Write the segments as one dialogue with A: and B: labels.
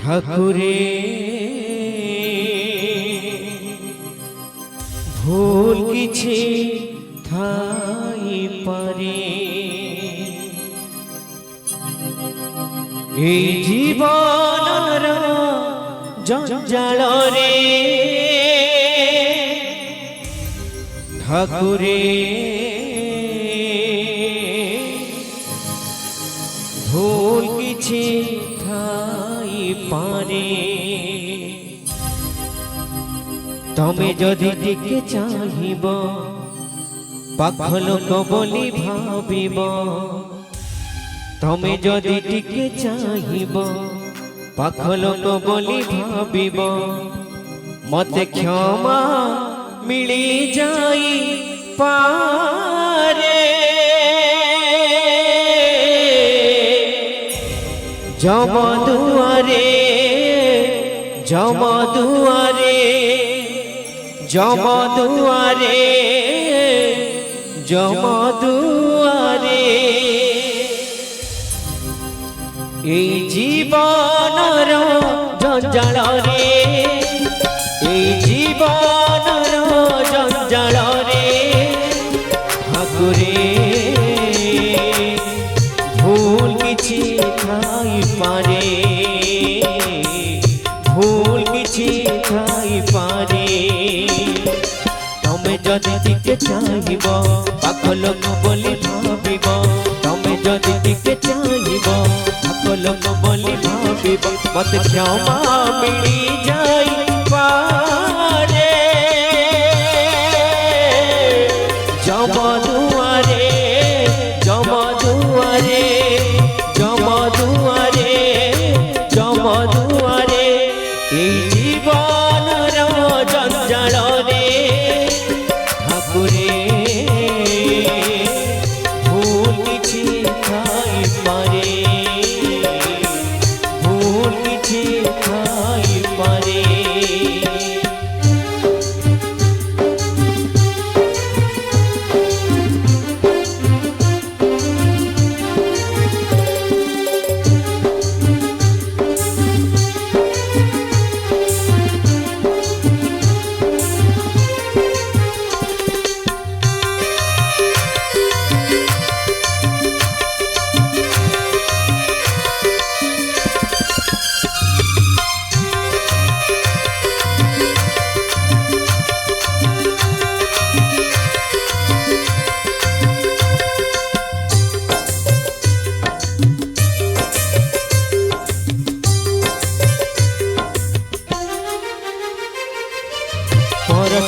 A: ঠাকুরে ভুল কিছু থাই পারে এই জীবনর জঞ্জালরে ঠাকুরে ভুল কিছু থাই পারে তমে যদি টিকে চাহিব পাখ লোক বলি ভাবিব তমে যদি টিকে চাহিব পাখ লোক বলি ভাবিব মতে ক্ষমা মিলি যাই পারে জমদুয়ারে জমদুয়ারে জমদুয়ারে জমদুয়ারে এই জীবনর জঞ্জালরে এই জীবনর জঞ্জালরে ঠাকুরে ভুল কিছু থাই পারে ভুল কিছু থাই পারে তমে যদি টিকে চাহিব পাখ লোক বলি ভাবিব তমে যদি টিকে চাহিব পাখ লোক বলি ভাবিব মতে ক্ষমা মিলি যাই পারে জমদুয়ারে জমদুয়ারে জমদুয়ারে জমদুয়ারে এই জীবনর জঞ্জালরে ঠাকুরে ভুল কিছু থাই পারে ভুল কিছু থাই পারে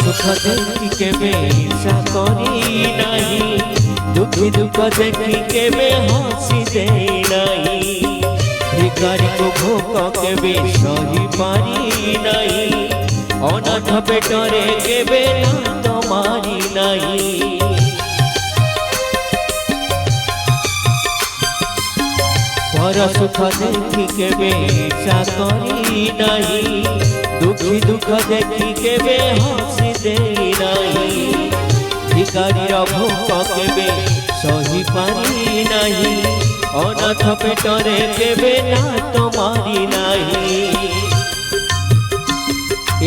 A: सुख देखी के ईर्षा करी नहीं दुखी दुख देखी के हंसी दे नहीं भिखारी को भोक के सही पारी नहीं अनाथ पेटरे के ना तुम्हारी नहीं पर सुख देखी के ईर्षा करी नहीं दुखी दुख देखी के हंसी दे नहीं भिखारी भोक के सही पारी नहीं अनाथ पेटरे के ना तुम्हारी नहीं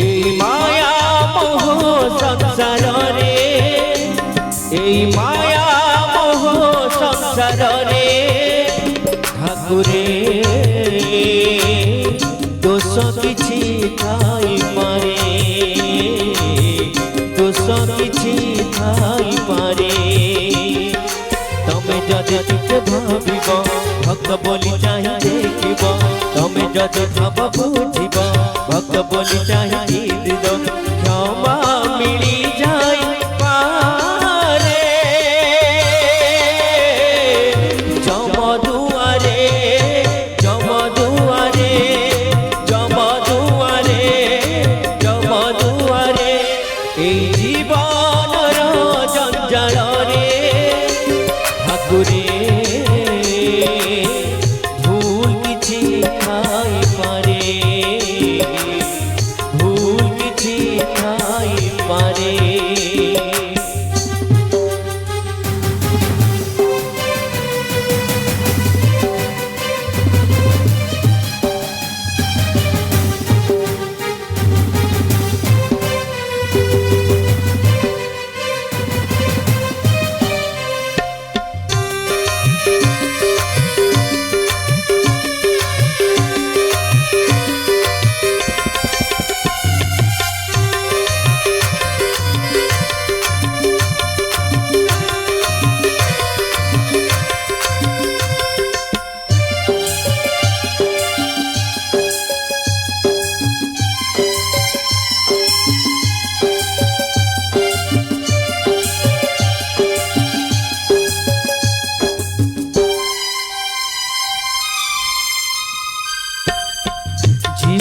A: ए माया मोह संसार रे ए माया मोह संसार रे ठाकुरे दोष किछि थाई पारे दोष किछि थाई पारे तमे जदि टिके भाबिब भक्त बोली चाहि देखिब तमे जदि भाब बुझिब भक्त बोली चाहि दिद क्षमा मिली जाई पारे जमदुआरे जमदुआरे जमदुआरे जमदुआरे এই জীবনর জঞ্জালরে ঠাকুরে ভুল কিছু থাই পারে ভুল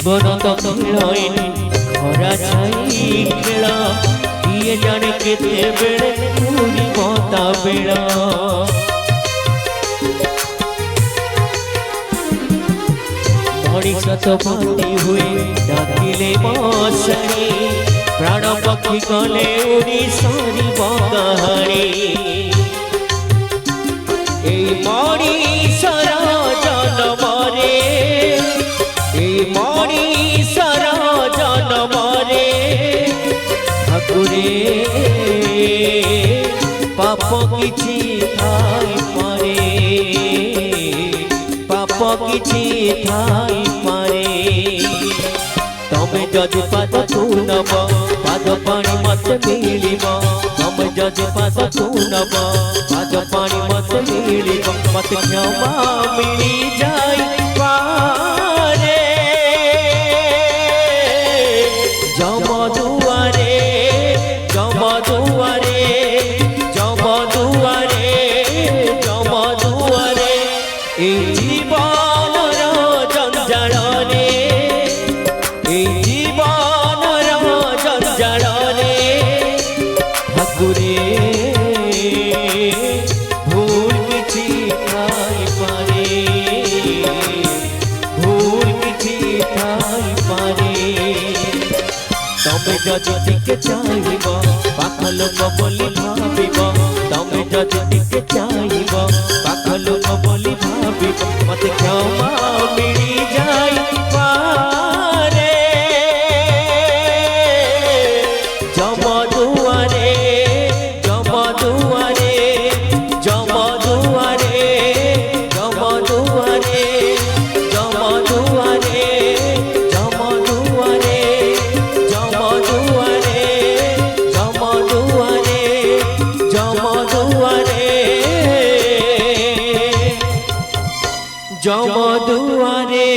A: জীবন তো খেল খরা ছাই খেল কিয়ে জানে কেতে বেড়ে পুরি মতা বেড় মଣିষ তো পাতি হুয়ে ডাকিলে মশারি প্রাণ পক্ষী গলে উড়ি সরিব কাহারি এই মଣିষর জন্মরে এই মଣିষর জন্মরে ঠাকুরে পাপ কিছু থাই পারে পাপ কিছু থাই পারে তমে যদি পাদ তু নব পাদ পানি মত মিলিব তমে যদি পাদ তু নব পাদ পানি মত মিলিব মত ক্ষমা মিলি যাই পারে যম দুয়ারে যম দুয়ারে যম দুয়ারে যম দুয়ারে এই জীবনর জঞ্জালরে এই জীবনর জঞ্জালরে ঠাকুরে ভুল কিছু থাই পারে ভুল কিছু থাই পারে তমে যদি টিকে চাইব পাখ লোক বলি ভাবিব তমে যদি টিকে চাইব পাখ লোক বলি ভাবিব মতে ক্ষমা মিলি যাই পারে যম দুয়ারে যম দুয়ারে যম দুয়ারে যম দুয়ারে যম দুয়ারে যম দুয়ারে যম দুয়ারে যম দুয়ারে যম দুয়ারে যম দুয়ারে